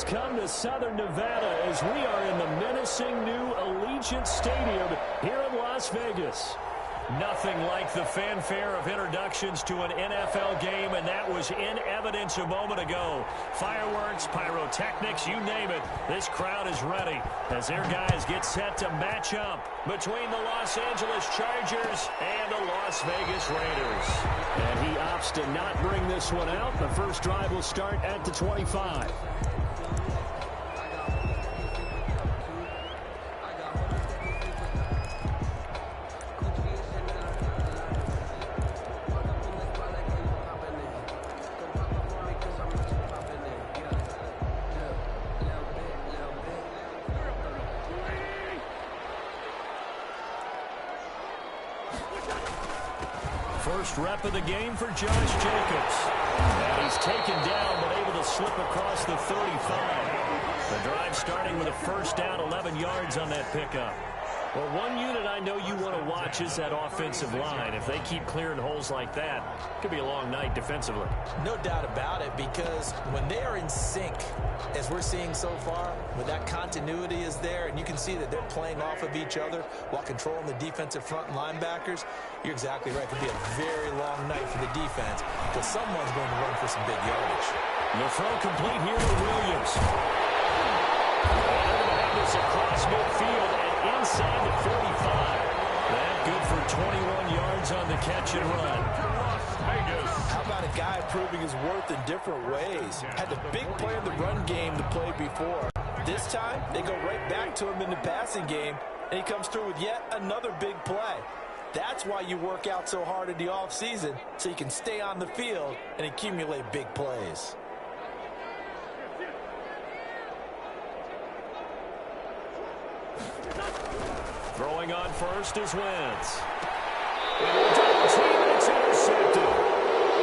has come to Southern Nevada as we are in the menacing new Allegiant Stadium here in Las Vegas. Nothing like the fanfare of introductions to an NFL game, and that was in evidence a moment ago. Fireworks, pyrotechnics, you name it. This crowd is ready as their guys get set to match up between the Los Angeles Chargers and the Las Vegas Raiders. And he opts to not bring this one out. The first drive will start at the 25. First rep of the game for Josh Jacobs. And he's taken down but able to slip across the 35. The drive starting with a first down, 11 yards on that pickup. Well, one unit I know you want to watch is that offensive line. If they keep clearing holes like that, it could be a long night defensively. No doubt about it, because when they are in sync, as we're seeing so far, when that continuity is there and you can see that they're playing off of each other while controlling the defensive front linebackers, you're exactly right. It could be a very long night for the defense because someone's going to run for some big yardage. The throw complete here to Williams. And they're going to have this across midfield and inside the 45. That good for 21 yards on the catch and run. How about a guy proving his worth in different ways? Had the big play in the run game to play before. This time, they go right back to him in the passing game, and he comes through with yet another big play. That's why you work out so hard in the offseason, so you can stay on the field and accumulate big plays. Throwing on first is Wentz. And double team, and it's intercepted.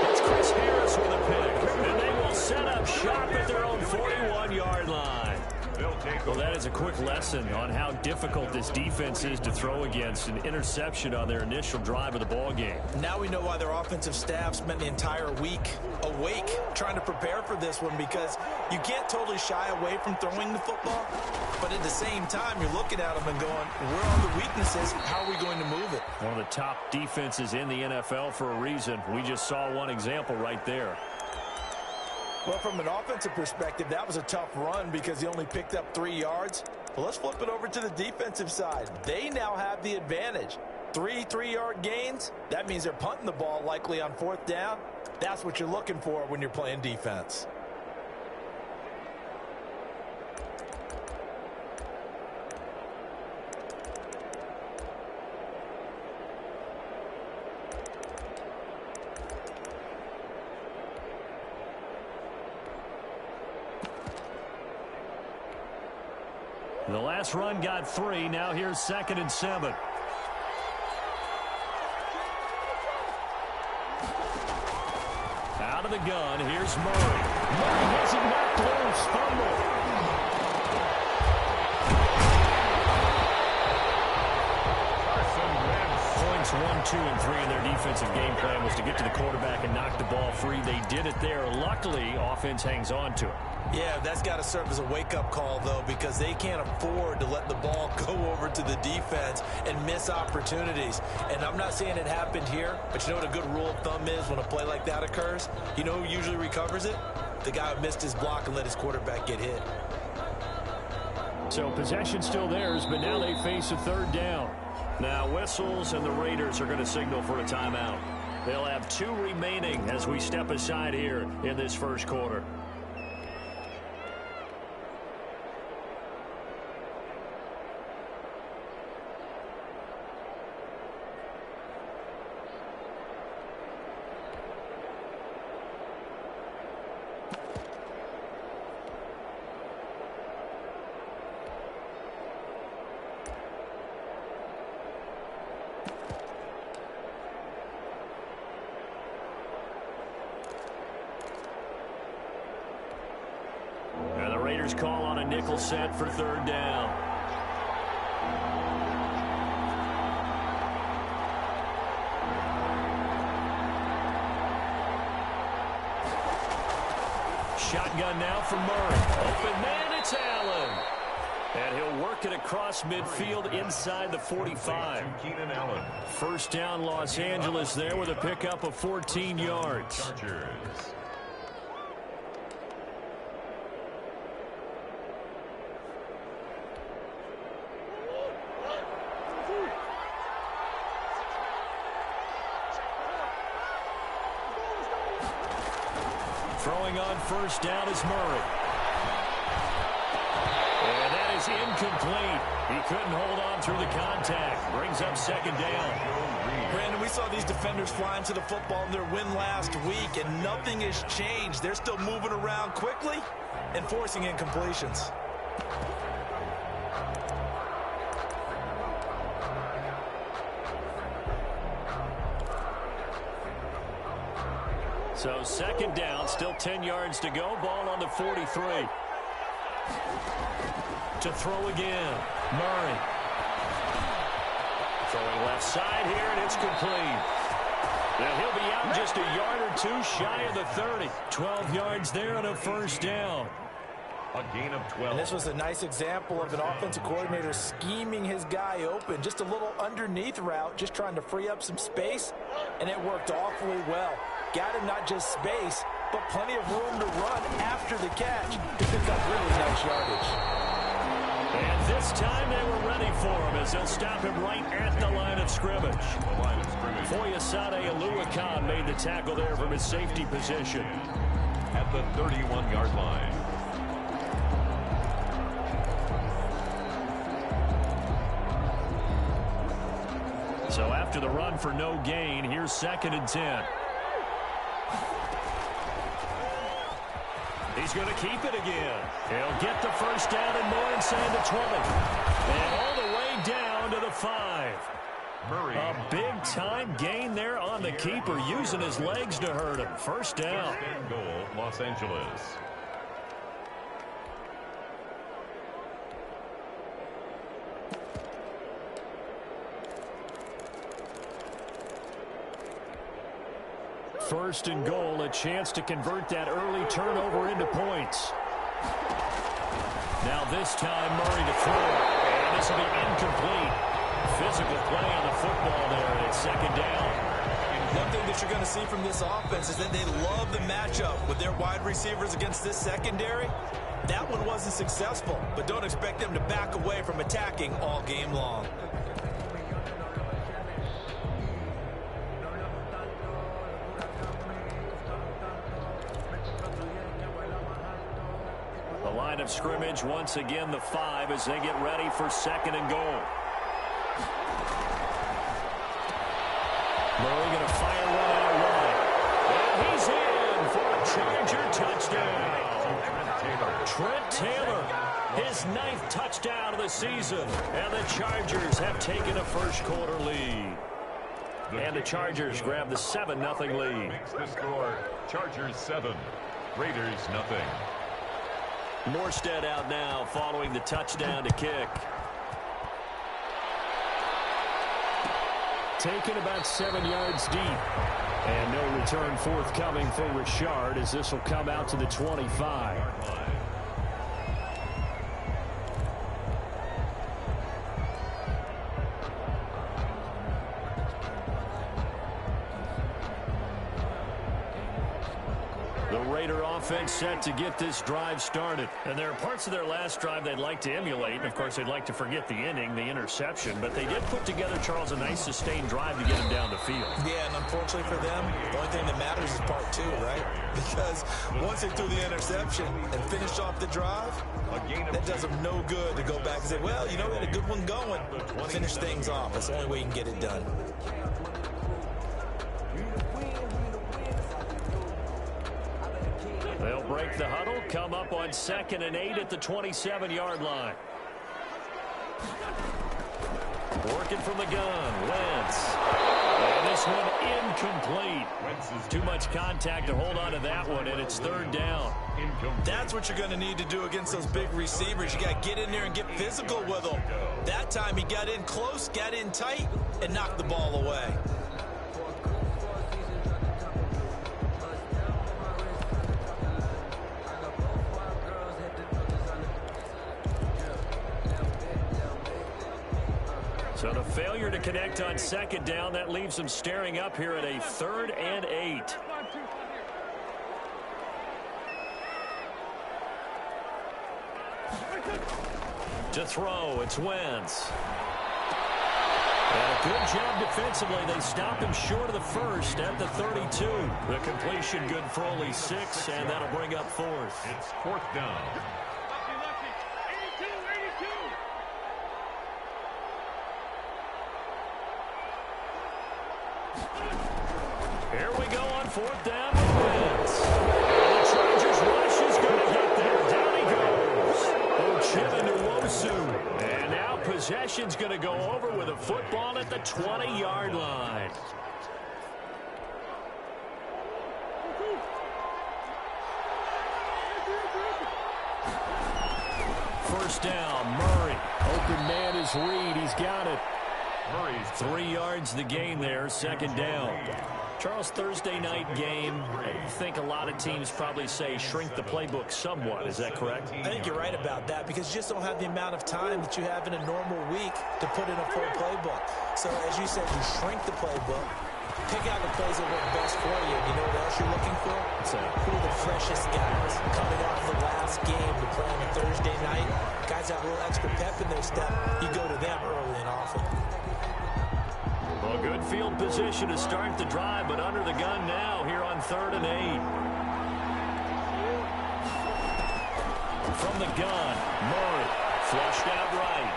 It's Chris Harris with a pick. And they will set up shop at their own 41-yard line. Well, that is a quick lesson on how difficult this defense is to throw against. An interception on their initial drive of the ball game. Now we know why their offensive staff spent the entire week awake trying to prepare for this one, because you can't totally shy away from throwing the football, but at the same time you're looking at them and going, where are the weaknesses? How are we going to move it? One of the top defenses in the NFL for a reason. We just saw one example right there. Well, from an offensive perspective, that was a tough run because he only picked up 3 yards. Well, let's flip it over to the defensive side. They now have the advantage. 3 3-yard gains, that means they're punting the ball likely on 4th down. That's what you're looking for when you're playing defense. The last run got 3. Now here's 2nd and 7. Out of the gun, here's Murray. Murray has it knocked loose. Fumble. Points 1, 2, and 3 in their defensive game plan was to get to the quarterback and knock the ball free. They did it there. Luckily, offense hangs on to it. Yeah, that's got to serve as a wake-up call, though, because they can't afford to let the ball go over to the defense and miss opportunities. And I'm not saying it happened here, but you know what a good rule of thumb is when a play like that occurs? You know who usually recovers it? The guy who missed his block and let his quarterback get hit. So possession still theirs, but now they face a 3rd down. Now whistles, and the Raiders are going to signal for a timeout. They'll have 2 remaining as we step aside here in this first quarter. Raiders call on a nickel set for 3rd down. shotgun now from Murray. Open man, it's Allen. And he'll work it across midfield inside the 45. First down, Los Angeles there with a pickup of 14 yards. Throwing on first down is Murray. And that is incomplete. He couldn't hold on through the contact. Brings up second down. Brandon, we saw these defenders flying to the football in their win last week, and nothing has changed. They're still moving around quickly and forcing incompletions. So second down, still 10 yards to go. Ball on the 43. To throw again, Murray. Throwing left side here, and it's complete. Now he'll be out just a yard or two shy of the 30. 12 yards there and a first down. A gain of 12. And this was a nice example of an offensive coordinator scheming his guy open. Just a little underneath route, just trying to free up some space, and it worked awfully well. Got him not just space, but plenty of room to run after the catch to pick up really nice yardage. And this time they were ready for him as they'll stop him right at the line of scrimmage. Foyesade Aluakan made the tackle there from his safety position. At the 31-yard line. So after the run for no gain, here's 2nd and 10. He's going to keep it again. He'll get the first down and more inside the 20. And all the way down to the 5. Murray. A big-time gain there on the keeper, using his legs to hurt him. First down. First and goal, Los Angeles. First and goal, a chance to convert that early turnover into points. Now this time, Murray to throw. And this will be incomplete. Physical play on the football there, and it's second down. One thing that you're going to see from this offense is that they love the matchup with their wide receivers against this secondary. That one wasn't successful, but don't expect them to back away from attacking all game long. The line of scrimmage, once again, the 5 as they get ready for second and goal. Murray going to fire one out wide. And he's in for a Charger touchdown. Trent Taylor, his 9th touchdown of the season. And the Chargers have taken a first-quarter lead. And the Chargers grab the 7-0 lead. Makes the score Chargers 7, Raiders 0. Morstead out now following the touchdown to kick. Taken about 7 yards deep. And no return forthcoming for Richard as this will come out to the 25. Raider offense set to get this drive started. And there are parts of their last drive they'd like to emulate. And, of course, they'd like to forget the inning, the interception. But they did put together, Charles, a nice sustained drive to get him down the field. Yeah, and unfortunately for them, the only thing that matters is part 2, right? Because once they threw the interception and finished off the drive, that does them no good to go back and say, well, you know, we had a good one going. Finish things off. That's the only way you can get it done. They'll break the huddle, come up on 2nd and 8 at the 27-yard line. Working from the gun, Wentz. And this one incomplete. Too much contact to hold on to that one, and it's 3rd down. That's what you're going to need to do against those big receivers. You got to get in there and get physical with them. That time he got in close, got in tight, and knocked the ball away. to connect on second down. That leaves them staring up here at a 3rd and 8. To throw, it's Wentz. And a good job defensively. They stop him short of the first at the 32. The completion good for only 6, and that'll bring up 4th. It's 4th down. Here we go on 4th down with Wentz. The Chargers rush is going to get there. Down he goes. Ochimene-Nwosu. And now possession's going to go over with a football at the 20-yard line. First down, Murray. Open man is Reed. He's got it. Murray's 3 yards the gain there, 2nd down. Charles, Thursday night game, I think a lot of teams probably say shrink the playbook somewhat. Is that correct? I think you're right about that because you just don't have the amount of time that you have in a normal week to put in a full playbook. So, as you said, you shrink the playbook, pick out the plays that work best for you. You know what else you're looking for? Who are the freshest guys coming off the last game to play on a Thursday night? Guys have a little extra pep in their step. You go to them early and often. Well, good field position to start the drive, but under the gun now here on 3rd and 8. From the gun, Murray, flushed out right.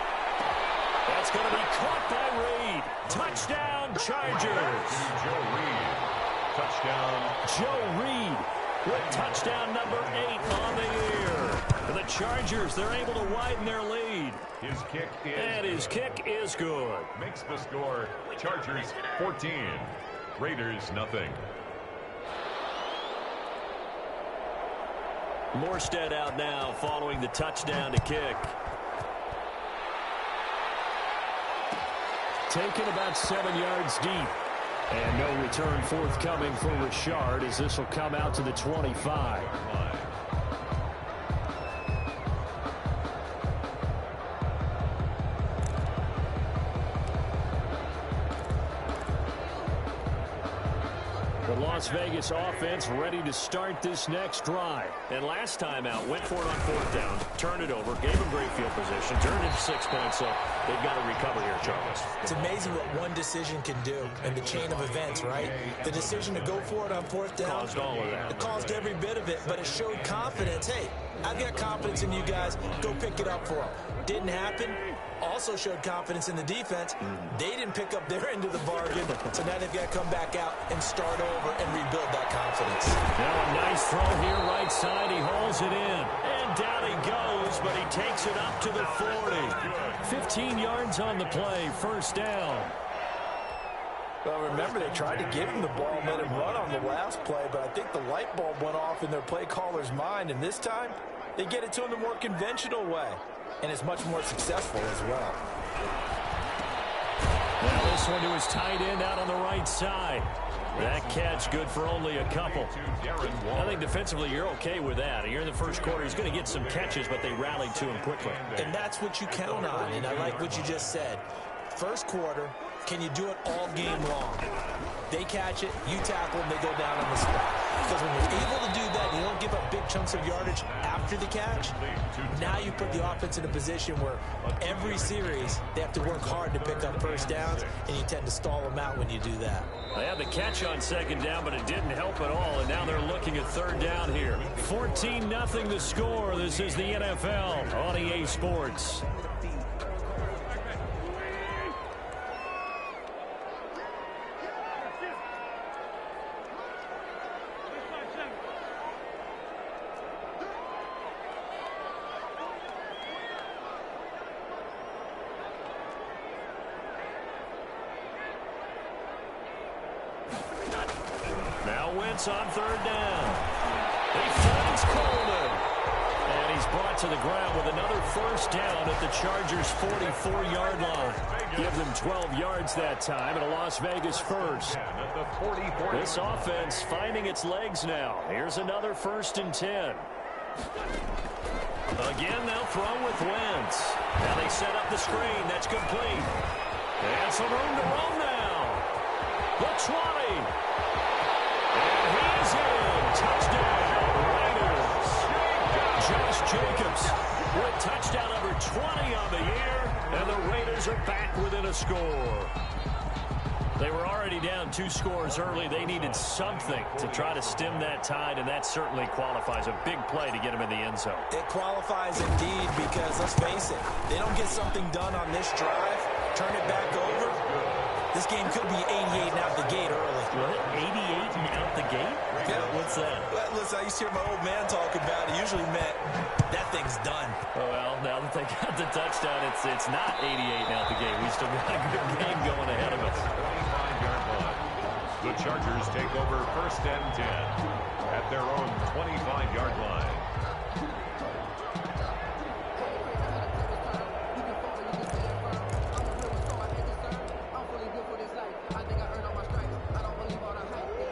That's going to be caught by Reed. Touchdown, Chargers. Joe Reed. Touchdown. Joe Reed with touchdown number 8 on the year. For the Chargers, they're able to widen their lead. His kick is And his kick is good. Makes the score Chargers 14. Raiders nothing. Morstead out now following the touchdown to kick. Taken about 7 yards deep. And no return forthcoming for Richard as this will come out to the 25. The Las Vegas offense ready to start this next drive. And last time out, went for it on 4th down, turned it over, gave them great field position, turned it 6 points, so they've got to recover here, Charles. It's amazing what one decision can do in the chain of events, right? The decision to go for it on 4th down. Caused all of that. It caused every bit of it, but it showed confidence. Hey, I've got confidence in you guys. Go pick it up for them. Didn't happen. Also showed confidence in the defense. They didn't pick up their end of the bargain, so now they've got to come back out and start over and rebuild that confidence. Now a nice throw here, right side. He hauls it in. And down he goes, but he takes it up to the 40. 15 yards on the play, 1st down. Well, remember, they tried to give him the ball and let him run on the last play, but I think the light bulb went off in their play caller's mind, and this time they get it to him the more conventional way, and it's much more successful as well. Now this one to his tight end out on the right side. That catch good for only a couple. I think defensively you're okay with that. Here in the first quarter, he's going to get some catches, but they rallied to him quickly. And that's what you count on, and I like what you just said. First quarter, can you do it all game long? They catch it, you tackle them, they go down on the spot. Because when you're able to do that, you don't give up big chunks of yardage after the catch. Now you put the offense in a position where every series they have to work hard to pick up 1st downs, and you tend to stall them out when you do that. They had the catch on 2nd down, but it didn't help at all, and now they're looking at 3rd down here. 14-0 the score. This is the NFL on EA Sports. On 3rd down. He finds Coleman. And he's brought to the ground with another 1st down at the Chargers' 44-yard line. Give them 12 yards that time and a Las Vegas first. This offense finding its legs now. Here's another 1st and 10. Again, they'll throw with Wentz. Now they set up the screen. That's complete. And some room to roam now. The 20. And he's in. Touchdown, Raiders. Josh Jacobs with touchdown number 20 on the year. And the Raiders are back within a score. They were already down 2 scores early. They needed something to try to stem that tide, and that certainly qualifies. A big play to get them in the end zone. It qualifies indeed because, let's face it, they don't get something done on this drive, turn it back over, this game could be 88 and out the gate early. What? 88 and out the gate? Yeah. What's that? Well, listen, I used to hear my old man talk about it. Usually meant that thing's done. Oh, well, now that they got the touchdown, it's not 88 and out the gate. We still got a good game going ahead of us. 25-yard line. The Chargers take over 1st and 10 at their own 25-yard line.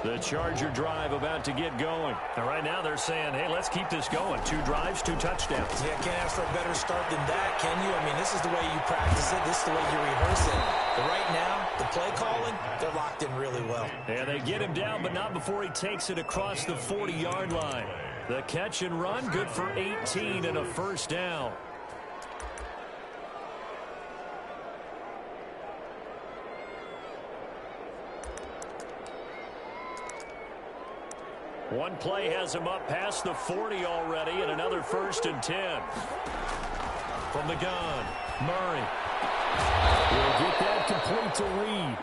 The Charger drive about to get going. And right now they're saying, hey, let's keep this going. 2 drives, 2 touchdowns. Yeah, can't ask for a better start than that, can you? I mean, this is the way you practice it. This is the way you rehearse it. But right now, the play calling, they're locked in really well. And they get him down, but not before he takes it across the 40-yard line. The catch and run, good for 18 and a first down. One play has him up past the 40 already, and another 1st and 10. From the gun, Murray will get that complete to Reed.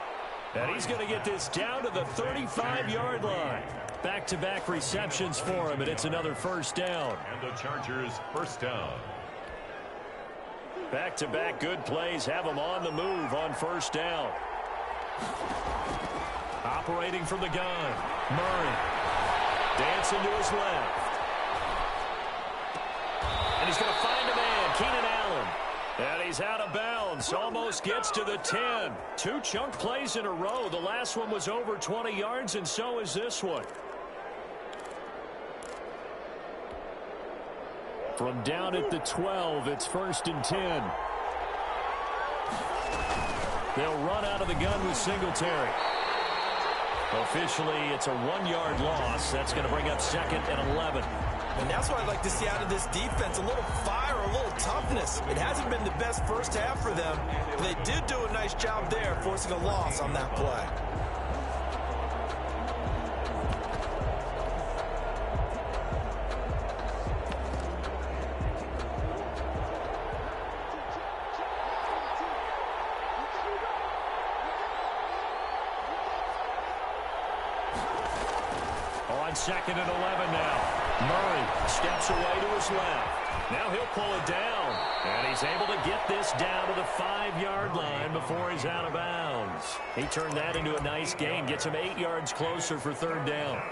And he's going to get this down to the 35-yard line. Back-to-back receptions for him, and it's another first down. And the Chargers first down. Back-to-back good plays have him on the move on first down. Operating from the gun, Murray. Dancing to his left. And he's going to find a man, Keenan Allen. And he's out of bounds. Almost gets to the 10. 2 chunk plays in a row. The last one was over 20 yards, and so is this one. From down at the 12, it's 1st and 10. They'll run out of the gun with Singletary. Officially, it's a 1-yard loss. That's going to bring up 2nd and 11. And that's what I'd like to see out of this defense. A little fire, a little toughness. It hasn't been the best first half for them. But they did do a nice job there, forcing a loss on that play. On 2nd and 11 now. Murray steps away to his left. Now he'll pull it down. And he's able to get this down to the 5-yard line before he's out of bounds. He turned that into a nice gain. Gets him 8 yards closer for 3rd down.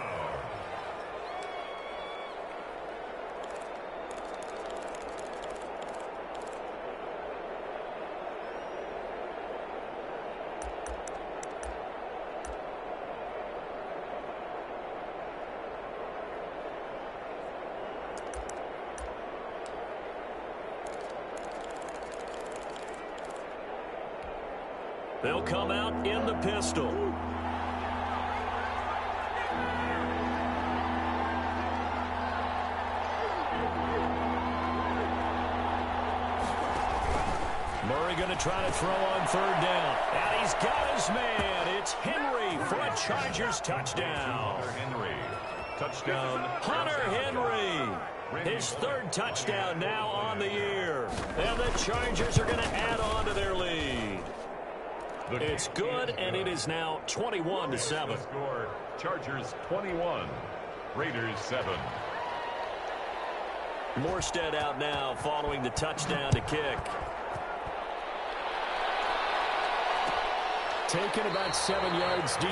They'll come out in the pistol. Murray going to try to throw on 3rd down. And he's got his man. It's Henry for a Chargers touchdown. Hunter Henry. Touchdown. Hunter Henry. His 3rd touchdown now on the year. And the Chargers are going to add on to their lead. It's good, and it is now 21-7. Score, Chargers 21, Raiders 7. Morstead out now following the touchdown to kick. Taken about 7 yards deep.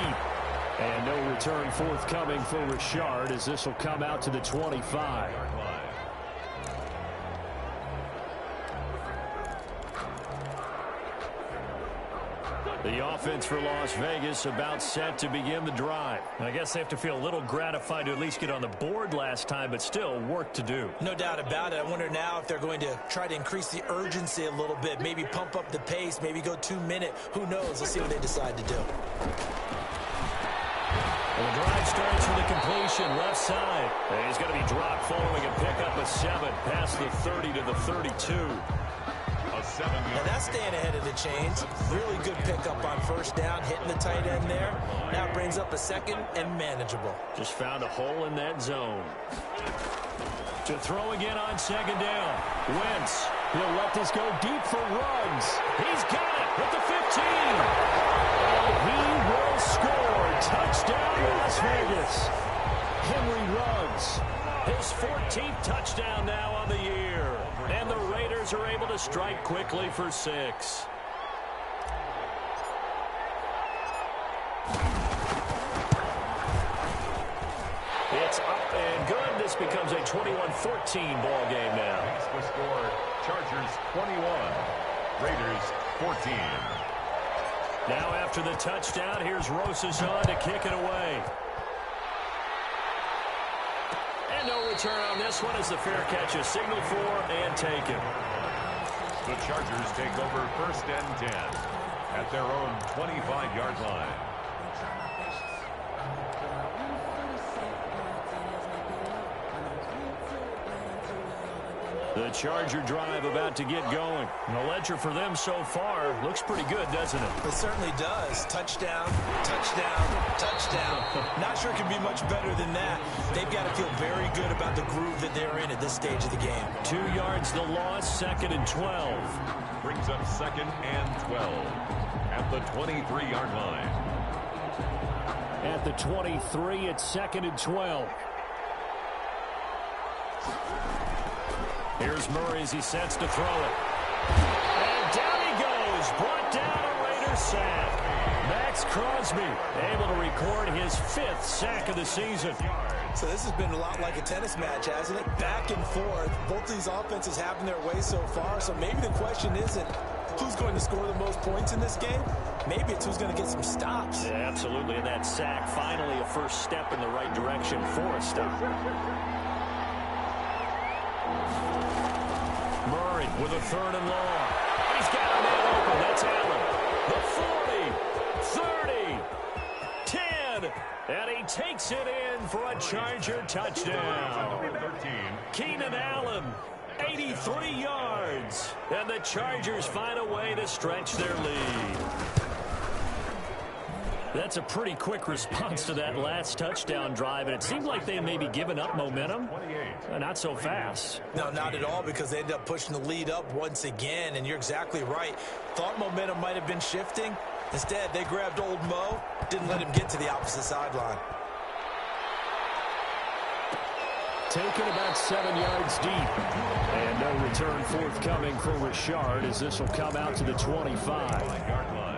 And no return forthcoming for Richard as this will come out to the 25. The offense for Las Vegas about set to begin the drive. I guess they have to feel a little gratified to at least get on the board last time, but still work to do. No doubt about it. I wonder now if they're going to try to increase the urgency a little bit, maybe pump up the pace, maybe go 2-minute. Who knows? Let's see what they decide to do. Well, the drive starts with a completion left side. And he's going to be dropped following a pickup of 7 past the 30 to the 32. Now that's staying ahead of the chains. Really good pickup on first down, hitting the tight end there. Now brings up a second and manageable. Just found a hole in that zone. To throw again on second down. Wentz. He'll let this go deep for Ruggs. He's got it at the 15. And he will score. Touchdown, Las Vegas. Henry Ruggs. His 14th touchdown now on the year. And the Raiders are able to strike quickly for 6. It's up and good. This becomes a 21-14 ball game now. That's the score. Chargers 21, Raiders 14. Now after the touchdown, here's Rosas on to kick it away. And no return on this one as the fair catch is signaled for and taken. The Chargers take over first and 10 at their own 25-yard line. The Charger drive about to get going. And the ledger for them so far looks pretty good, doesn't it? It certainly does. Touchdown, touchdown, touchdown. Not sure it can be much better than that. They've got to feel very good about the groove that they're in at this stage of the game. 2 yards the loss, 2nd and 12. Brings up 2nd and 12 at the 23-yard line. At the 23, it's 2nd and 12. Here's Murray as he sets to throw it. And down he goes. Brought down a Raiders sack. Max Crosby able to record his 5th sack of the season. So this has been a lot like a tennis match, hasn't it? Back and forth. Both these offenses having their way so far. So maybe the question isn't who's going to score the most points in this game. Maybe it's who's going to get some stops. Yeah, absolutely. And that sack, finally a first step in the right direction for a stop. Murray with a 3rd and long. He's got a man open. That's Allen. The 40, 30, 10. And he takes it in for a Charger touchdown. Keenan Allen, 83 yards. And the Chargers find a way to stretch their lead. That's a pretty quick response to that last touchdown drive, and it seemed like they may be giving up momentum. Not so fast. No, not at all, because they ended up pushing the lead up once again, and you're exactly right. Thought momentum might have been shifting. Instead, they grabbed old Mo, didn't let him get to the opposite sideline. Taken about 7 yards deep. And no return forthcoming for Richard as this will come out to the 25-yard line.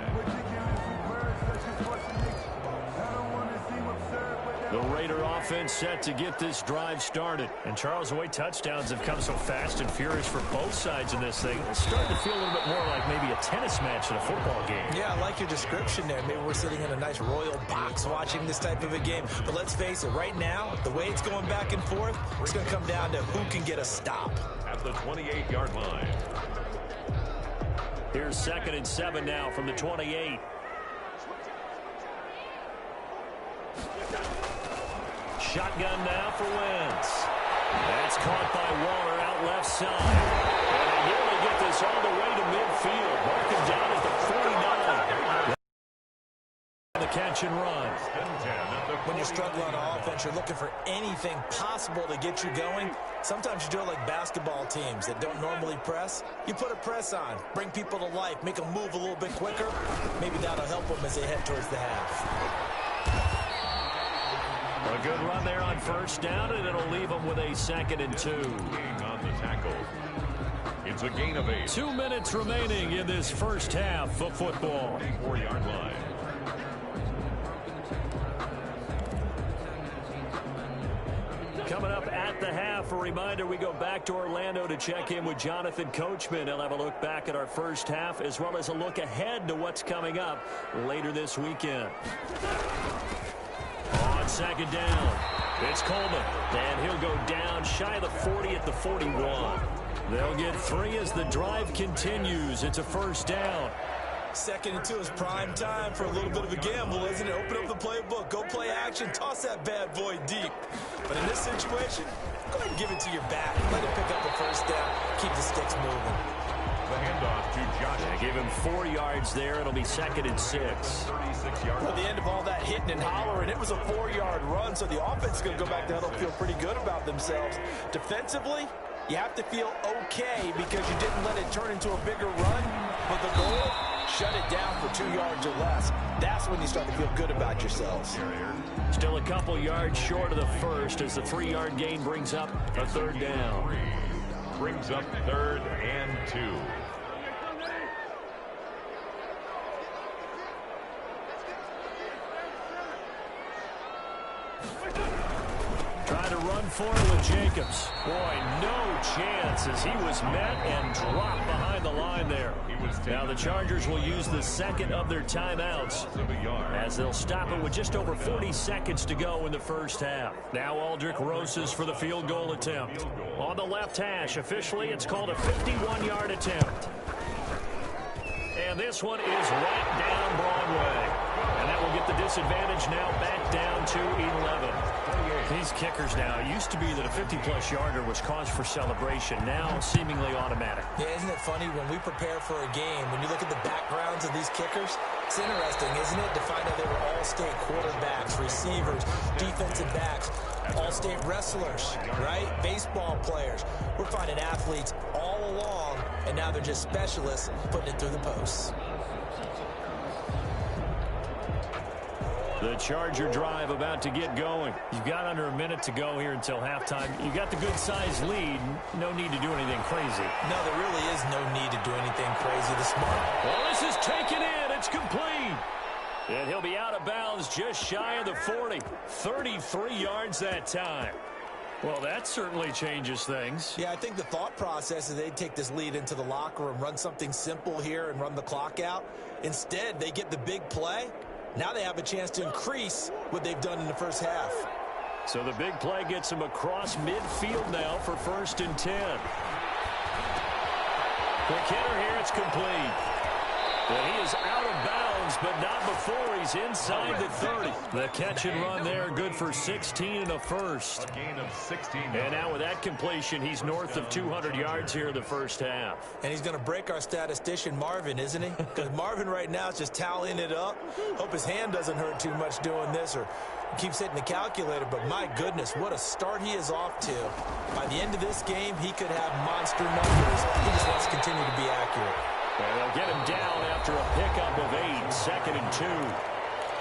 The Raider offense set to get this drive started. And Charles, the way touchdowns have come so fast and furious for both sides in this thing, it's starting to feel a little bit more like maybe a tennis match in a football game. Yeah, I like your description there. Maybe we're sitting in a nice royal box watching this type of a game. But let's face it, right now, the way it's going back and forth, it's going to come down to who can get a stop. At the 28-yard line. Here's 2nd and 7 now from the 28. Shotgun now for Wentz. That's caught by Waller out left side. And they nearly get this all the way to midfield. Mark him down at the 49. The catch and run. When you're struggling on offense, you're looking for anything possible to get you going. Sometimes you do it like basketball teams that don't normally press. You put a press on, bring people to life, make them move a little bit quicker. Maybe that'll help them as they head towards the half. A good run there on first down, and it'll leave them with a 2nd and 2. On the tackle. It's a gain of 8. 2 minutes remaining in this first half of football. 4-yard line. Coming up at the the half. A reminder, we go back to Orlando to check in with Jonathan Coachman. He'll have a look back at our first half as well as a look ahead to what's coming up later this weekend. On second down, it's Coleman, and he'll go down shy of the 40 at the 41. They'll get 3 as the drive continues. It's a first down. 2nd and 2 is prime time for a little bit of a gamble, isn't it? Open up the playbook, go play action, toss that bad boy deep. But in this situation, go ahead and give it to your back. Let it pick up a first down. Keep the sticks moving. The handoff to Josh. Give him 4 yards there. It'll be 2nd and 6. 36 yards. At the end of all that hitting and hollering, it was a 4-yard run, so the offense is going to go back to huddle, feel pretty good about themselves. Defensively, you have to feel okay because you didn't let it turn into a bigger run, but the goal, shut it down for 2 yards or less. That's when you start to feel good about yourselves. Still a couple yards short of the first as the 3-yard gain brings up a 3rd down. Brings up 3rd and 2. Trying to run for it with Jacobs. Boy, no chance as he was met and dropped behind the line there. Now the Chargers will use the 2nd of their timeouts as they'll stop it with just over 40 seconds to go in the first half. Now Aldrich Rosas for the field goal attempt. On the left hash, officially it's called a 51-yard attempt. And this one is right down Broadway. And that will get the disadvantage now back down to 11. These kickers now, it used to be that a 50-plus yarder was cause for celebration. Now seemingly automatic. Yeah, isn't it funny when we prepare for a game, when you look at the backgrounds of these kickers, it's interesting, isn't it, to find out they were all-state quarterbacks, receivers, defensive backs, all-state wrestlers, right? Baseball players. We're finding athletes all along, and now they're just specialists putting it through the posts. The Charger drive about to get going. You've got under a minute to go here until halftime. You got the good-sized lead. No need to do anything crazy. No, there really is no need to do anything crazy this morning. Well, this is taken in. It's complete. And he'll be out of bounds just shy of the 40. 33 yards that time. Well, that certainly changes things. Yeah, I think the thought process is they'd take this lead into the locker room, run something simple here and run the clock out. Instead, they get the big play. Now they have a chance to increase what they've done in the first half. So the big play gets him across midfield now for 1st and 10. Quick hitter here, it's complete. Well, he is out of bounds, but not before he's inside the 30. The catch and run there, good for 16 and a first. A gain of 16. And now with that completion, he's north of 200 yards here in the first half. And he's going to break our statistician, Marvin, isn't he? Because Marvin right now is just tallying it up. Hope his hand doesn't hurt too much doing this or keeps hitting the calculator. But my goodness, what a start he is off to. By the end of this game, he could have monster numbers. He just wants to continue to be accurate. And they'll get him down after a pickup of 8, 2nd and 2.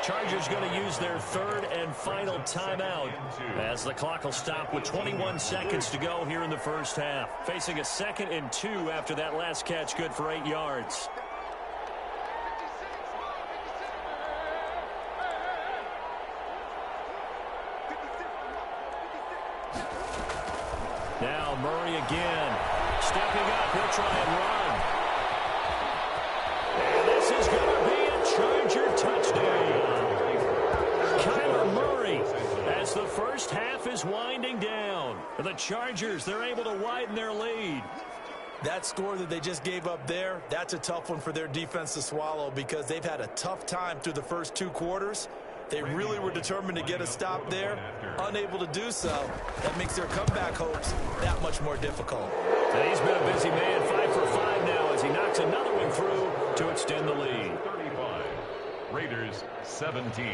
Chargers going to use their 3rd and final timeout as the clock will stop with 21 seconds to go here in the first half. Facing a 2nd and 2 after that last catch, good for 8 yards. Now Murray again. Stepping up, he'll try and run. And this is going to be a Charger touchdown. Kyler Murray, as the first half is winding down. The Chargers, they're able to widen their lead. That score that they just gave up there, that's a tough one for their defense to swallow because they've had a tough time through the first 2 quarters. They really were determined to get a stop there, unable to do so. That makes their comeback hopes that much more difficult. And he's been a busy man, 5 for 5 now as he knocks another one through to extend the lead. 35. Raiders 17.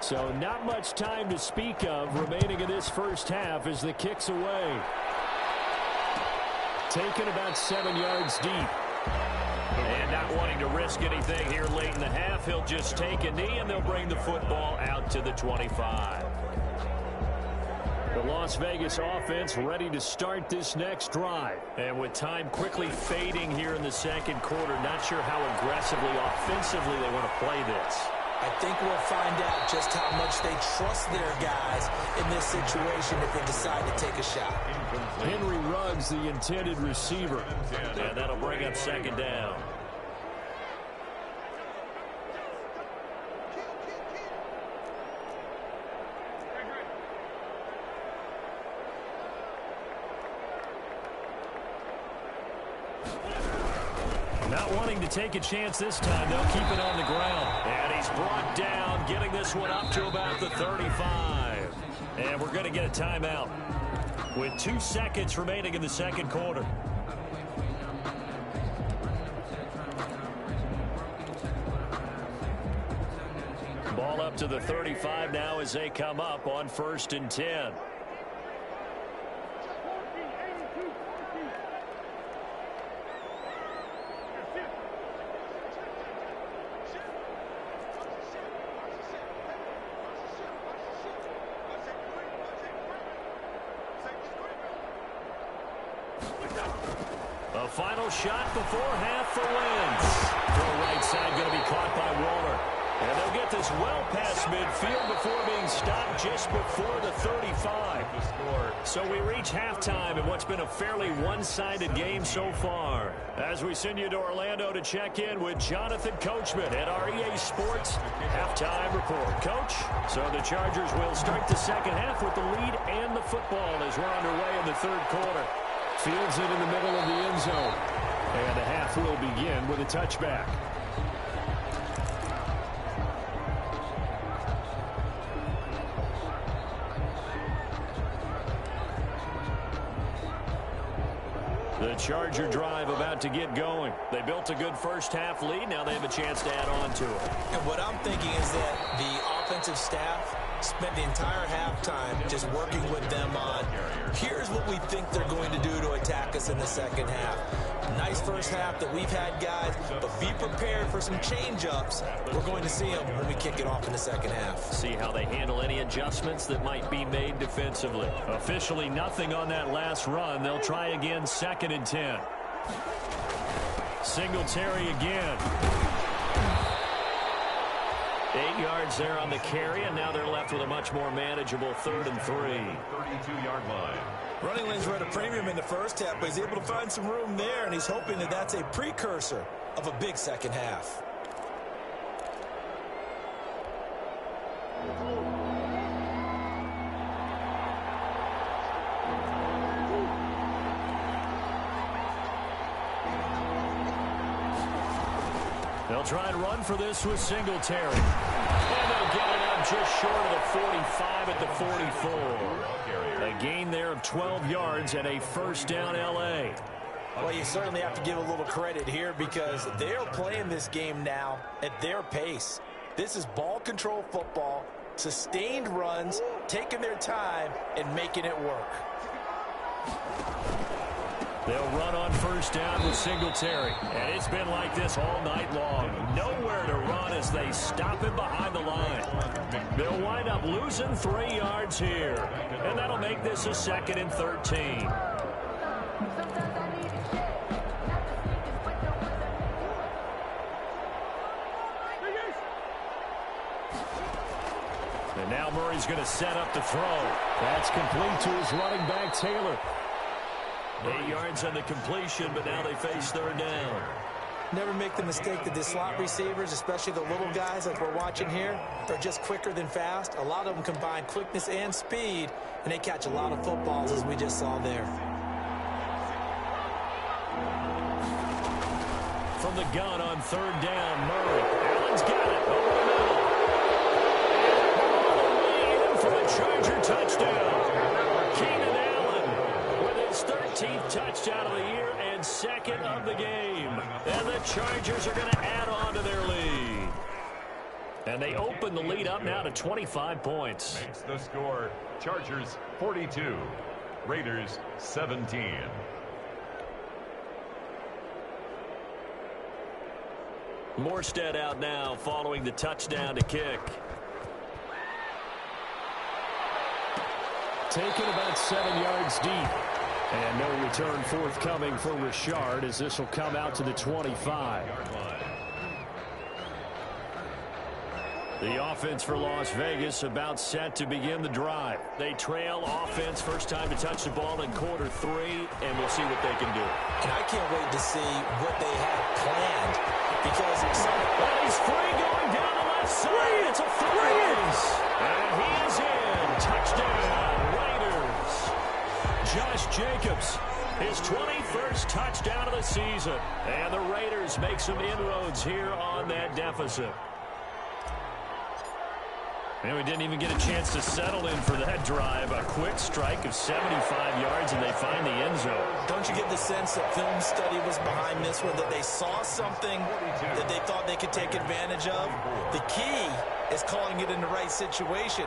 So not much time to speak of remaining in this first half as the kick's away. Taken about 7 yards deep. And not wanting to risk anything here late in the half, he'll just take a knee and they'll bring the football out to the 25. The Las Vegas offense ready to start this next drive. And with time quickly fading here in the second quarter, not sure how aggressively, offensively they want to play this. I think we'll find out just how much they trust their guys in this situation if they decide to take a shot. Henry Ruggs, the intended receiver. And that'll bring up second down. Not wanting to take a chance this time, they'll keep it on the ground. And he's brought down, getting this one up to about the 35. And we're going to get a timeout with 2 seconds remaining in the second quarter. Ball up to the 35 now as they come up on 1st and 10. A final shot before half for Wentz. Throw right side going to be caught by Waller. And they'll get this well past midfield before being stopped just before the 35. So we reach halftime in what's been a fairly one-sided game so far. As we send you to Orlando to check in with Jonathan Coachman at our EA Sports Halftime Report. Coach, so the Chargers will start the second half with the lead and the football as we're underway in the third quarter. Fields it in the middle of the end zone. And the half will begin with a touchback. The Charger drive about to get going. They built a good first half lead. Now they have a chance to add on to it. And what I'm thinking is that the offensive staff spent the entire halftime just working with them on, here's what we think they're going to do to attack us in the second half. Nice first half that we've had, guys, but be prepared for some change-ups. We're going to see them when we kick it off in the second half. See how they handle any adjustments that might be made defensively. Officially nothing on that last run. They'll try again, 2nd and 10. Singletary again. 8 yards there on the carry, and now they're left with a much more manageable 3rd and 3. 32-yard line. Running lanes were at a premium in the first half, but he's able to find some room there, and he's hoping that that's a precursor of a big second half. They'll try and run for this with Singletary. And they'll get it up just short of the 45 at the 44. A gain there of 12 yards and a first down L.A. Well, you certainly have to give a little credit here because they're playing this game now at their pace. This is ball control football, sustained runs, taking their time, and making it work. They'll run on first down with Singletary. And it's been like this all night long. Nowhere to run as they stop him behind the line. They'll wind up losing 3 yards here. And that'll make this a 2nd and 13. And now Murray's going to set up the throw. That's complete to his running back, Taylor. 8 yards on the completion, but now they face 3rd down. Never make the mistake that the slot receivers, especially the little guys like we're watching here, are just quicker than fast. A lot of them combine quickness and speed, and they catch a lot of footballs, as we just saw there. From the gun on 3rd down, Murray. Allen's got it over the middle. And for a Charger touchdown. Keenan Allen with his 13th touchdown of the year and 2nd of the game. And the Chargers are going to add on to their lead. And they open the lead up now to 25 points. Makes the score Chargers 42, Raiders 17. Morstead out now following the touchdown to kick. Taken about 7 yards deep. And no return forthcoming for Richard as this will come out to the 25. The offense for Las Vegas about set to begin the drive. They trail offense, first time to touch the ball in quarter 3, and we'll see what they can do. And I can't wait to see what they have planned. Because he's free going down the left side. It's a freeze. And he is in. Touchdown, Raiders. Josh Jacobs, his 21st touchdown of the season. And the Raiders make some inroads here on that deficit. And we didn't even get a chance to settle in for that drive. A quick strike of 75 yards, and they find the end zone. Don't you get the sense that film study was behind this one, that they saw something that they thought they could take advantage of? The key is calling it in the right situation.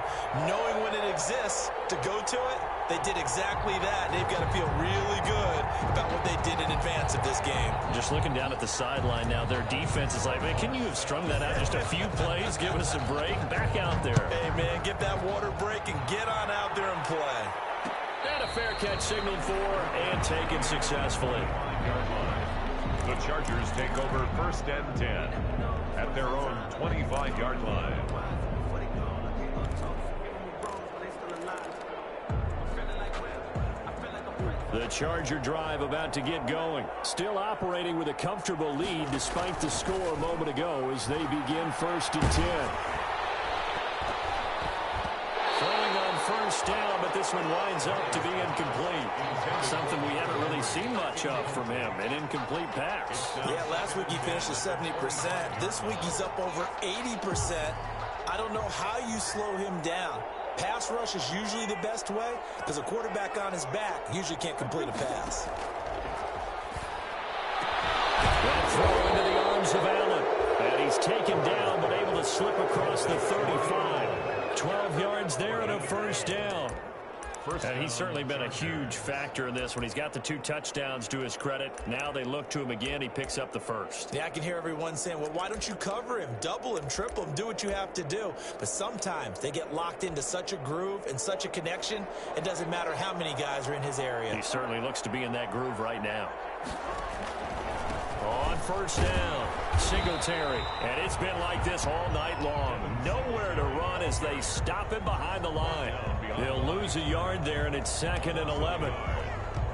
Knowing when it exists to go to it, they did exactly that. They've got to feel really good about what they did in advance of this game. Just looking down at the sideline now, their defense is like, man, can you have strung that out just a few plays? Give us a break. Back out there. Hey, man, get that water break and get on out there and play. And a fair catch signaled for and taken successfully. The Chargers take over first and 10 at their own 25-yard line. The Charger drive about to get going. Still operating with a comfortable lead despite the score a moment ago as they begin first and 10. Throwing on first down, but this one winds up to be incomplete. Something we haven't really seen much of from him, an incomplete pass. Yeah, last week he finished at 70%. This week he's up over 80%. I don't know how you slow him down. Pass rush is usually the best way because a quarterback on his back usually can't complete a pass. That throw into the arms of Allen. And he's taken down but able to slip across the 35. 12 yards there and a first down. And he's certainly been a huge factor in this when he's got the 2 touchdowns to his credit. Now they look to him again. He picks up the first. Yeah, I can hear everyone saying, well, why don't you cover him, double him, triple him, do what you have to do. But sometimes they get locked into such a groove and such a connection, it doesn't matter how many guys are in his area. He certainly looks to be in that groove right now. On first down, Singletary. And it's been like this all night long. Nowhere to run as they stop him behind the line. They'll lose a yard there, and it's 2nd and 11.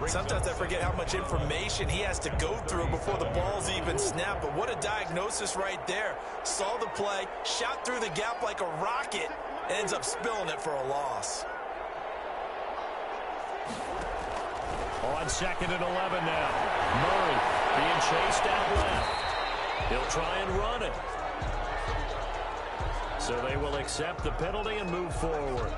Sometimes I forget how much information he has to go through before the ball's even snapped. But what a diagnosis right there. Saw the play, shot through the gap like a rocket, and ends up spilling it for a loss. On 2nd and 11 now. Murray being chased out left. He'll try and run it. So they will accept the penalty and move forward.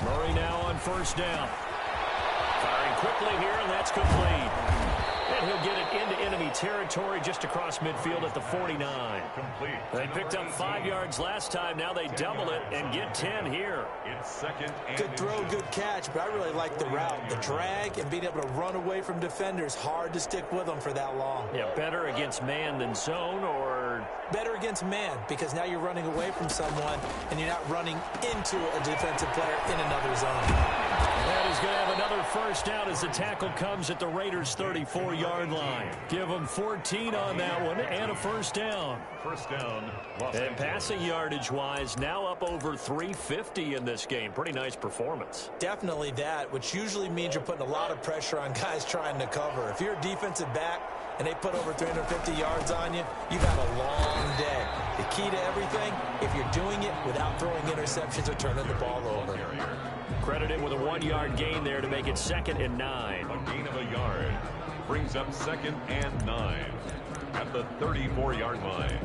Murray now on first down. Firing quickly here, and that's complete. And he'll get it into enemy territory just across midfield at the 49. Complete. They picked up 5 yards last time. Now they double it and get 10 here. It's 2nd and Good throw, good catch, but I really like the route. The drag and being able to run away from defenders. Hard to stick with them for that long. Yeah, better against man than zone, or better against man because now you're running away from someone and you're not running into a defensive player in another zone. That is going to have another first down as the tackle comes at the Raiders' 34-yard line. Give them 14 on that one and a first down. First down. And passing yardage-wise, now up over 350 in this game. Pretty nice performance. Definitely that, which usually means you're putting a lot of pressure on guys trying to cover. If you're a defensive back and they put over 350 yards on you, you've had a long day. The key to everything, if you're doing it without throwing interceptions or turning the ball over. Credited with a 1-yard gain there to make it 2nd and 9. A gain of a yard brings up 2nd and 9 at the 34-yard line.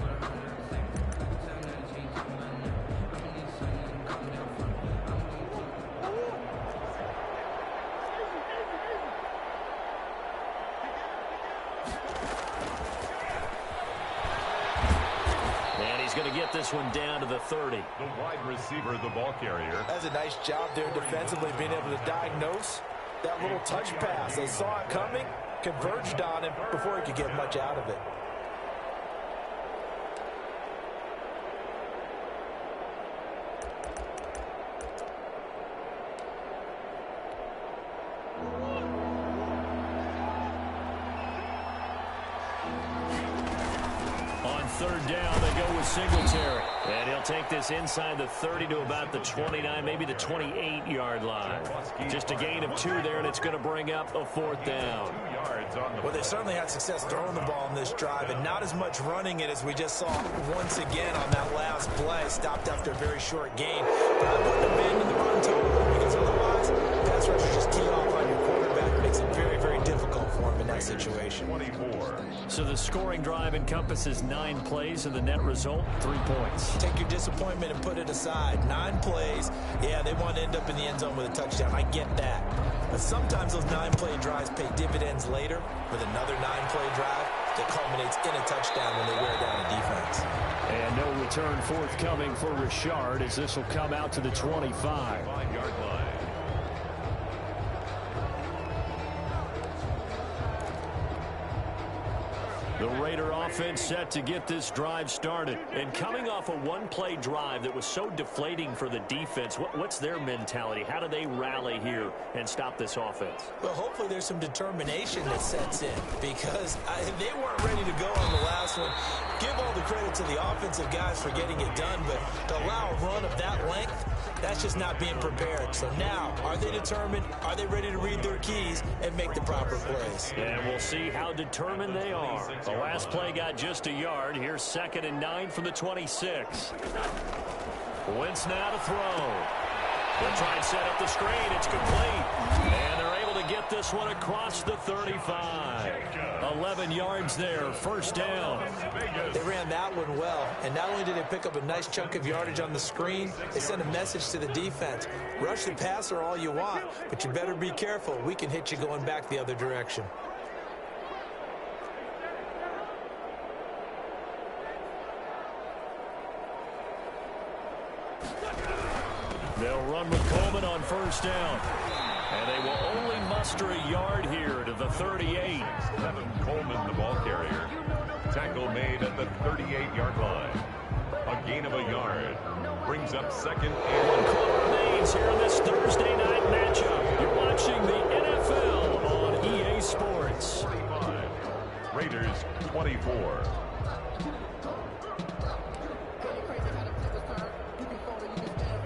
Going to get this one down to the 30. The wide receiver, the ball carrier. That's a nice job there defensively, being able to diagnose That little touch pass, they saw it coming, converged on him before he could get much out of it. Third down, they go with Singletary. And he'll take this inside the 30 to about the 29, maybe the 28-yard line. Just a gain of 2 there, and it's going to bring up a 4th down. Well, they certainly had success throwing the ball in this drive, and not as much running it as we just saw once again on that last play. Stopped after a very short gain. But I wouldn't abandon the run totally, because otherwise, pass rushers just tee off on your quarterback. It makes it very, very difficult for him in that situation. 24. So the scoring drive encompasses 9 plays, and the net result, 3 points. Take your disappointment and put it aside. 9 plays. Yeah, they want to end up in the end zone with a touchdown. I get that. But sometimes those 9-play drives pay dividends later with another 9-play drive that culminates in a touchdown when they wear down a defense. And no return forthcoming for Richard, as this will come out to the 25. 5-yard line. The Raider offense set to get this drive started. And coming off a 1-play drive that was so deflating for the defense, what's their mentality? How do they rally here and stop this offense? Well, hopefully there's some determination that sets in, because they weren't ready to go on the last one. Give all the credit to the offensive guys for getting it done, but to allow a run of that length, that's just not being prepared. So now, are they determined? Are they ready to read their keys and make the proper plays? And we'll see how determined they are. The last play got just a yard. Here's 2nd and 9 from the 26. Wentz now to throw. They'll try and set up the screen. It's complete. And they're able to get this one across the 35. 11 yards there, 1st down. They ran that one well, and not only did they pick up a nice chunk of yardage on the screen, they sent a message to the defense. Rush the passer all you want, but you better be careful. We can hit you going back the other direction. They'll run with Coleman on 1st down. And they will only muster a yard here to the 38. Evan Coleman, the ball carrier. Tackle made at the 38-yard line. A gain of a yard. Brings up 2nd and 1 clock remains here in this Thursday night matchup. You're watching the NFL on EA Sports. 25. Raiders 24.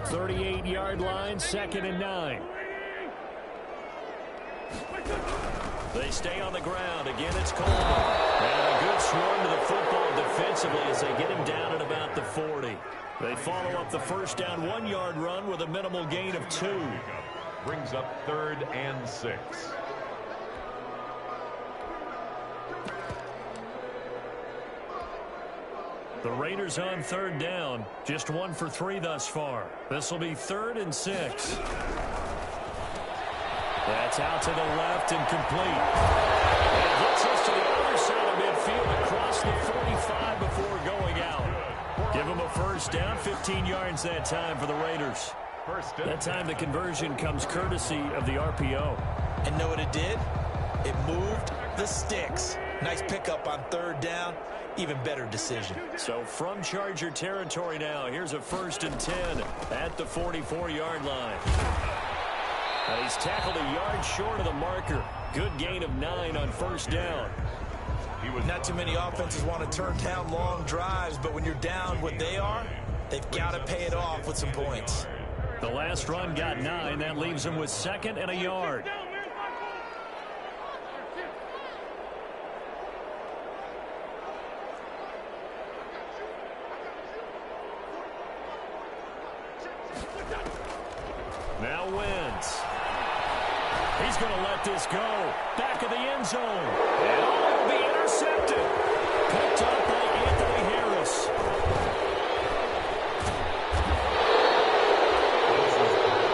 38-yard line, 2nd and 9. They stay on the ground. Again, it's Coleman. And a good swarm to the football defensively as they get him down at about the 40. They follow up the 1st down 1-yard run with a minimal gain of 2. Brings up 3rd and 6. The Raiders on 3rd down. Just 1 for 3 thus far. This will be 3rd and 6. That's out to the left and complete. And it gets us to the other side of midfield across the 45 before going out. Give them a 1st down, 15 yards that time for the Raiders. That time the conversion comes courtesy of the RPO. And know what it did? It moved the sticks. Nice pickup on 3rd down. Even better decision. So from Charger territory now, here's a 1st and 10 at the 44-yard line. And he's tackled a yard short of the marker. Good gain of 9 on 1st down. Not too many offenses want to turn down long drives, but when you're down what they are, they've got to pay it off with some points. The last run got 9. That leaves him with 2nd and a yard. Now Wentz. He's going to let this go. Back of the end zone. And it will be intercepted. Picked up by Anthony Harris.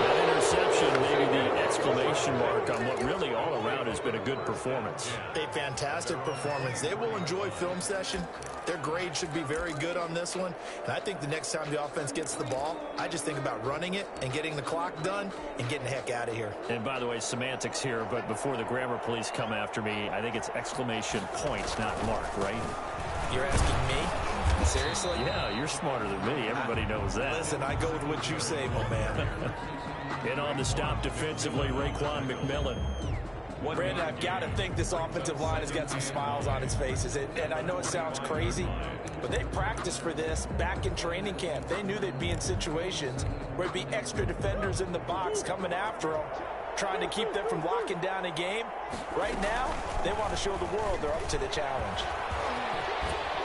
That interception, maybe the exclamation question mark on what really all around has been a good performance. A fantastic performance. They will enjoy film session. Their grade should be very good on this one. And I think the next time the offense gets the ball, I just think about running it and getting the clock done and getting the heck out of here. And by the way, semantics here, but before the grammar police come after me, I think it's exclamation points, not mark, right? You're asking me? Seriously? Yeah, you're smarter than me. Everybody knows that. Listen, I go with what you say, my man. In on the stop defensively, Raekwon McMillan. Brandon, I've got to think this offensive line has got some smiles on its faces. And I know it sounds crazy, but they practiced for this back in training camp. They knew they'd be in situations where there'd be extra defenders in the box coming after them, trying to keep them from locking down a game. Right now, they want to show the world they're up to the challenge.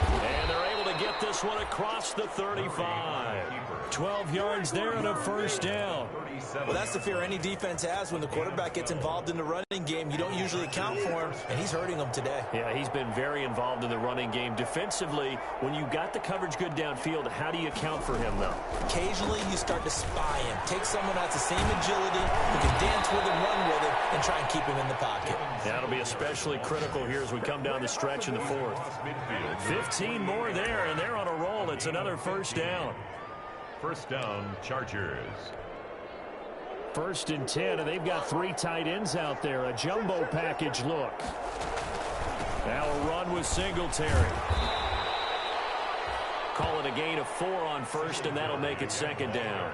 And they're able to get this one across the 35. 12 yards there and a first down. Well, that's the fear any defense has when the quarterback gets involved in the running game. You don't usually account for him, and he's hurting them today. Yeah, he's been very involved in the running game. Defensively, when you got the coverage good downfield, how do you account for him, though? Occasionally, you start to spy him. Take someone that's the same agility, who can dance with him, run with him, and try and keep him in the pocket. That'll be especially critical here as we come down the stretch in the fourth. 15 more there, and they're on a roll. It's another first down. First down, Chargers. 1st and 10, and they've got 3 tight ends out there. A jumbo package look. Now a run with Singletary. Call it a gain of 4 on first, and that'll make it 2nd down.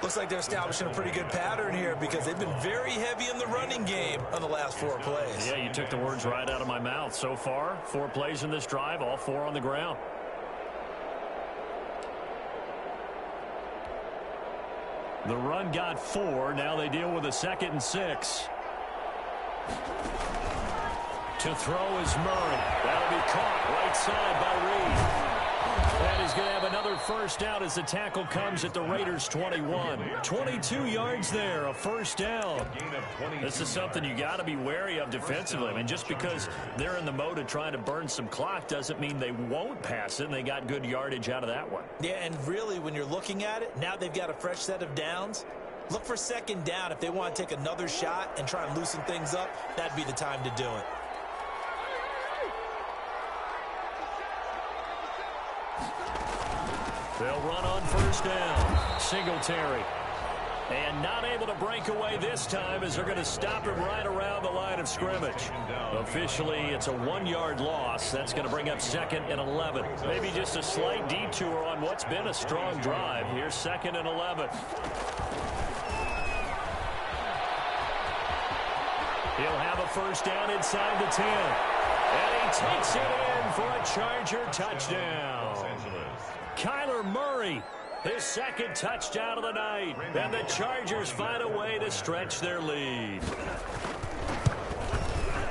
Looks like they're establishing a pretty good pattern here because they've been very heavy in the running game on the last 4 plays. Yeah, you took the words right out of my mouth. So far, 4 plays in this drive, all 4 on the ground. The run got 4. Now they deal with a 2nd and 6. To throw is Murray. That'll be caught right side by Reed. And he's going to have another first down as the tackle comes at the Raiders' 21. 22 yards there, a first down. This is something you got to be wary of defensively. I mean, just because they're in the mode of trying to burn some clock doesn't mean they won't pass it, and they got good yardage out of that one. Yeah, and really, when you're looking at it, now they've got a fresh set of downs. Look for 2nd down. If they want to take another shot and try and loosen things up, that'd be the time to do it. They'll run on first down. Singletary. And not able to break away this time as they're going to stop him right around the line of scrimmage. Officially, it's a 1-yard loss. That's going to bring up 2nd and 11. Maybe just a slight detour on what's been a strong drive. Here's 2nd and 11. He'll have a first down inside the 10. And he takes it in for a Charger touchdown. Kyler Murray, his 2nd touchdown of the night. And the Chargers find a way to stretch their lead.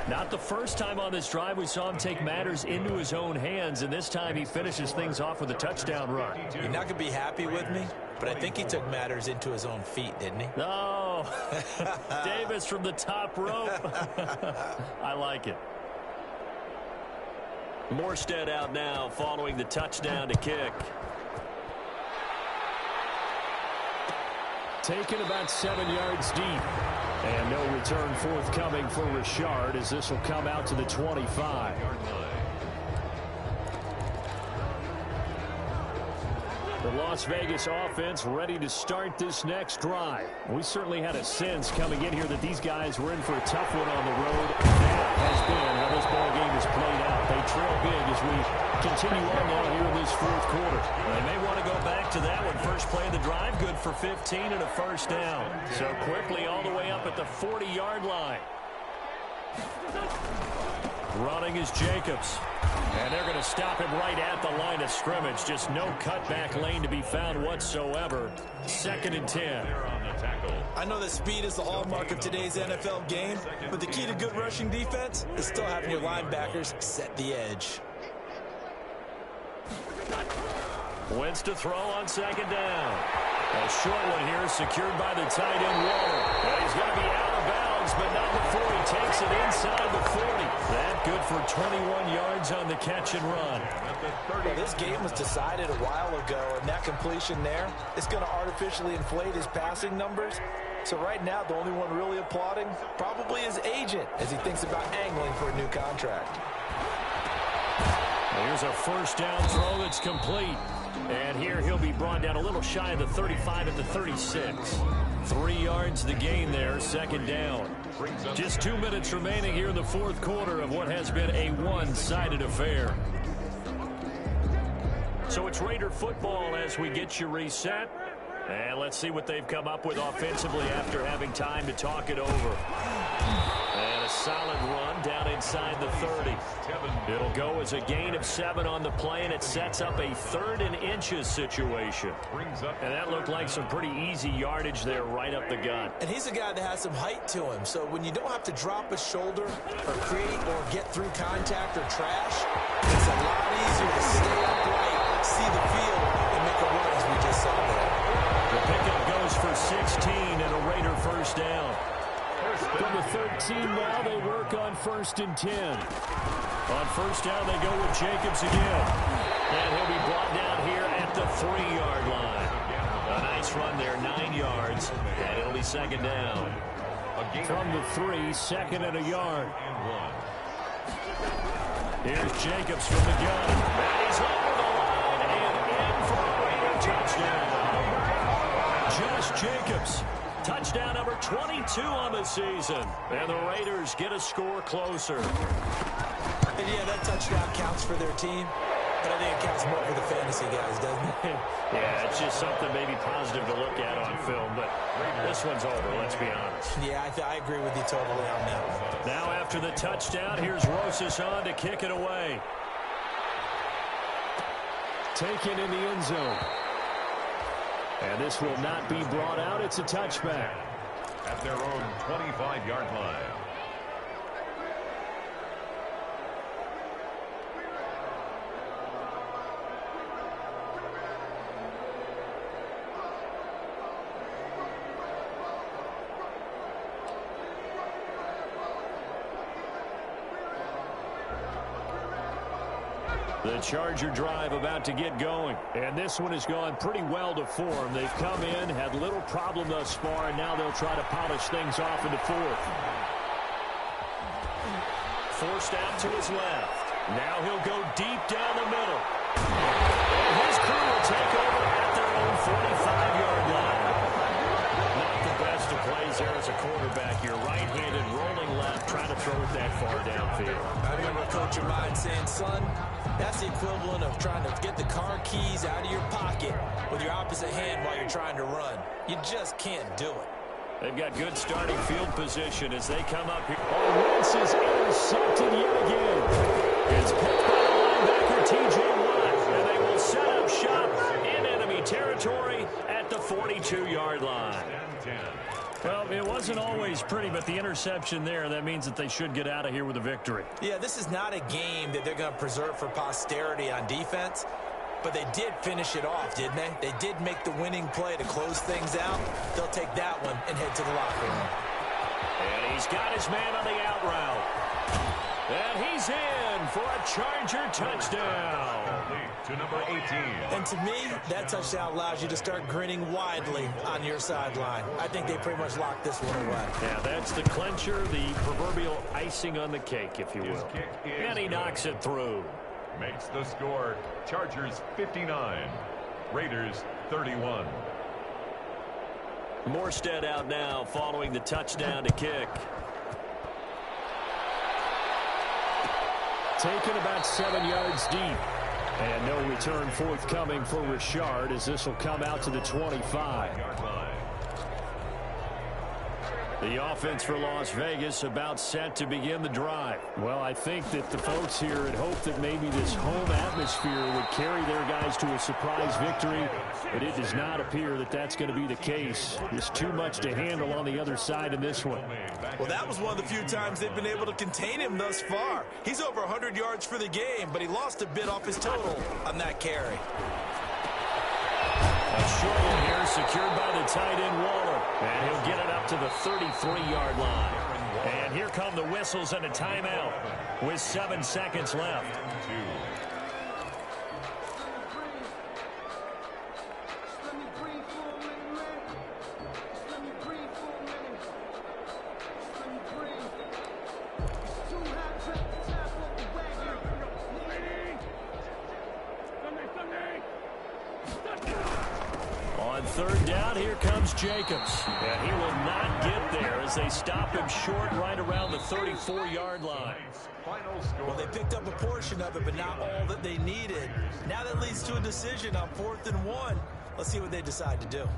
Not the first time on this drive we saw him take matters into his own hands, and this time he finishes things off with a touchdown run. You're not going to be happy with me, but I think he took matters into his own feet, didn't he? No. Davis from the top rope. I like it. Morstead out now following the touchdown to kick. Taken about 7 yards deep. And no return forthcoming for Richard as this will come out to the 25. The Las Vegas offense ready to start this next drive. We certainly had a sense coming in here that these guys were in for a tough one on the road. That has been how this ball game has played out. They trail big as we continue on now here in this 4th quarter. They may want to go back to that one. First play of the drive, good for 15 and a first down. So quickly all the way up at the 40-yard line. Running is Jacobs. And they're going to stop him right at the line of scrimmage. Just no cutback lane to be found whatsoever. 2nd and 10. I know that speed is the hallmark of today's NFL game, but the key to good rushing defense is still having your linebackers set the edge. Wentz to throw on 2nd down. A short one here secured by the tight end Waller. Well, he's going to be out of bounds, but not before he takes it inside the 40. That good for 21 yards on the catch and run. Well, this game was decided a while ago, and that completion there is going to artificially inflate his passing numbers. So right now, the only one really applauding probably his agent as he thinks about angling for a new contract. Here's a first down throw that's complete. And here he'll be brought down a little shy of the 35 at the 36. 3 yards the gain there, second down. Just 2 minutes remaining here in the fourth quarter of what has been a one-sided affair. So it's Raider football as we get you reset. And let's see what they've come up with offensively after having time to talk it over. And a solid run down inside the 30. It'll go as a gain of 7 on the play, and it sets up a 3rd and inches situation. And that looked like some pretty easy yardage there right up the gut. And he's a guy that has some height to him, so when you don't have to drop a shoulder or create or get through contact or trash, it's a lot easier to stay upright, see the field, and make a run as we just saw there. The pickup goes for 16 and a Raider first down. From the 13 now, they work on 1st and 10. On first down, they go with Jacobs again. And he'll be brought down here at the 3-yard line. A nice run there, 9 yards, and it'll be second down. From the 3, 2nd and a yard. Here's Jacobs from the gun. And he's over the line and in for a Raider touchdown. Josh Jacobs. Touchdown number 22 on the season. And the Raiders get a score closer. And yeah, that touchdown counts for their team, but I think it counts more for the fantasy guys, doesn't it? Yeah, it's just something maybe positive to look at on film, but this one's over, let's be honest. Yeah, I agree with you totally on that. Now after the touchdown, here's Rosas on to kick it away. Taken in the end zone. And this will not be brought out. It's a touchback. At their own 25-yard line. The Charger drive about to get going. And this one has gone pretty well to form. They've come in, had little problem thus far, and now they'll try to polish things off in the 4th. Forced out to his left. Now he'll go deep down the middle. And his crew will take over at their own 45-yard line. Not the best of plays there as a quarterback. You're right-handed, rolling left, trying to throw it that far downfield. I remember a coach of mine saying, son, that's the equivalent of trying to get the car keys out of your pocket with your opposite hand while you're trying to run. You just can't do it. They've got good starting field position as they come up here. Oh, Wentz is intercepted yet again. It's picked by the linebacker, T.J. Watt, and they will set up shop in enemy territory at the 42-yard line. Well, it wasn't always pretty, but the interception there, that means that they should get out of here with a victory. Yeah, this is not a game that they're going to preserve for posterity on defense, but they did finish it off, didn't they? They did make the winning play to close things out. They'll take that one and head to the locker room. And he's got his man on the out route. And he's in for a Charger touchdown. To number 18. And to me, that touchdown allows you to start grinning widely on your sideline. I think they pretty much locked this one away. Yeah, that's the clincher, the proverbial icing on the cake, if you will. And he knocks it through. Makes the score Chargers 59, Raiders 31. Morstead out now following the touchdown to kick. Taken about 7 yards deep. And no return forthcoming for Richard as this will come out to the 25. The offense for Las Vegas about set to begin the drive. Well, I think that the folks here had hoped that maybe this home atmosphere would carry their guys to a surprise victory, but it does not appear that that's going to be the case. There's too much to handle on the other side in this one. Well, that was one of the few times they've been able to contain him thus far. He's over 100 yards for the game, but he lost a bit off his total on that carry. A short one here secured by the tight end Waller. And he'll get it up to the 33-yard line. And here come the whistles and a timeout with 7 seconds left. third down. Here comes Jacobs. And he will not get there as they stop him short right around the 34-yard line. Well, they picked up a portion of it, but not all that they needed. Now that leads to a decision on 4th and 1. Let's see what they decide to do.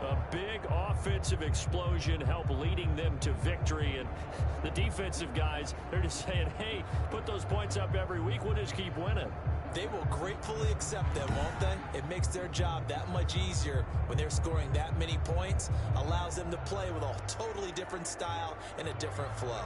A big offensive explosion helped leading them to victory. And the defensive guys, they're just saying, hey, put those points up every week. We'll just keep winning. They will gratefully accept them, won't they? It makes their job that much easier when they're scoring that many points. Allows them to play with a totally different style and a different flow.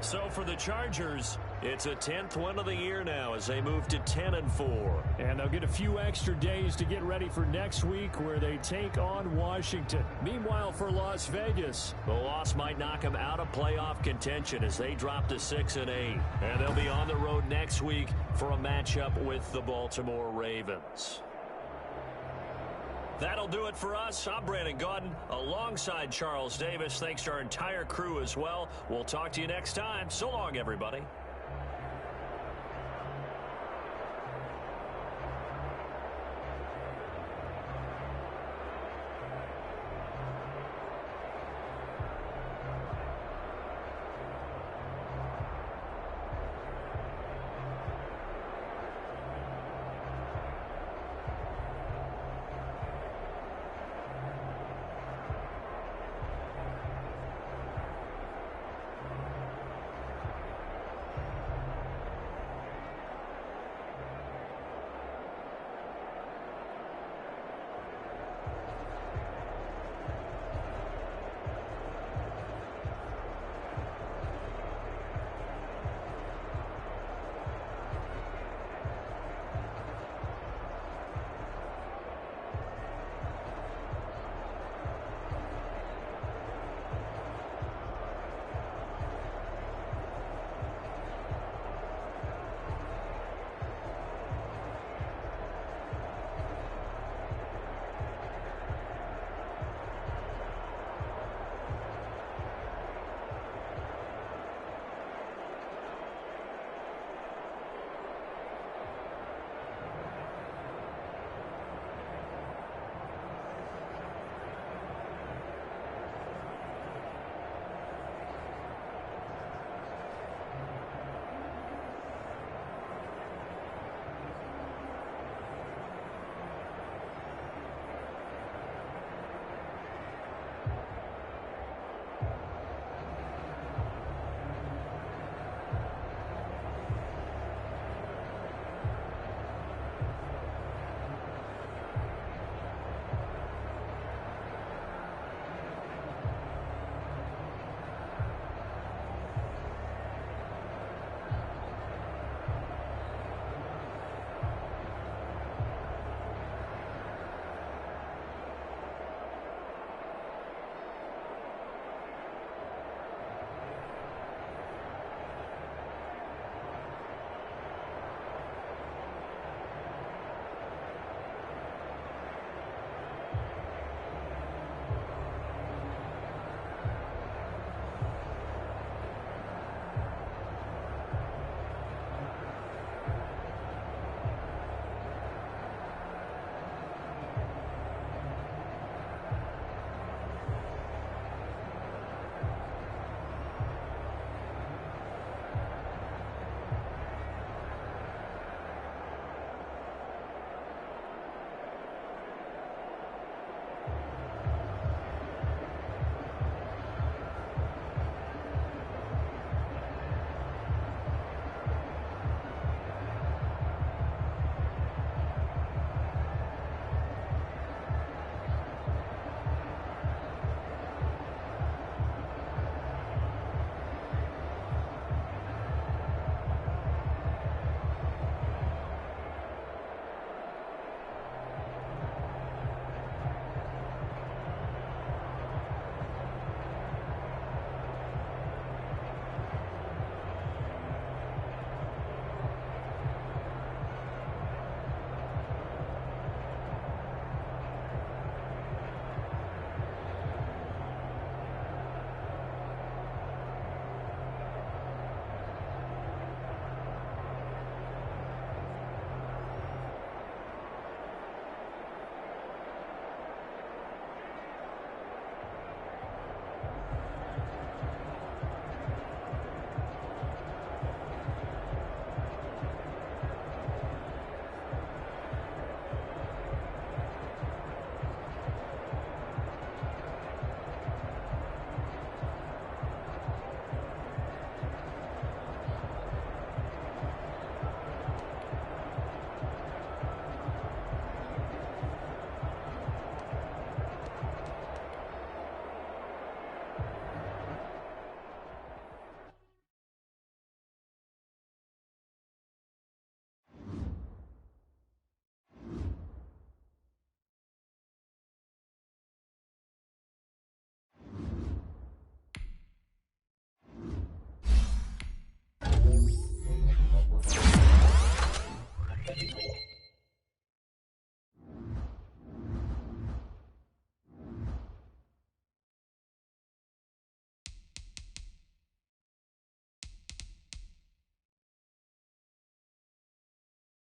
So for the Chargers, it's a 10th win of the year now as they move to 10-4. And they'll get a few extra days to get ready for next week where they take on Washington. Meanwhile, for Las Vegas, the loss might knock them out of playoff contention as they drop to 6-8. And they'll be on the road next week for a matchup with the Baltimore Ravens. That'll do it for us. I'm Brandon Gaudin alongside Charles Davis. Thanks to our entire crew as well. We'll talk to you next time. So long, everybody.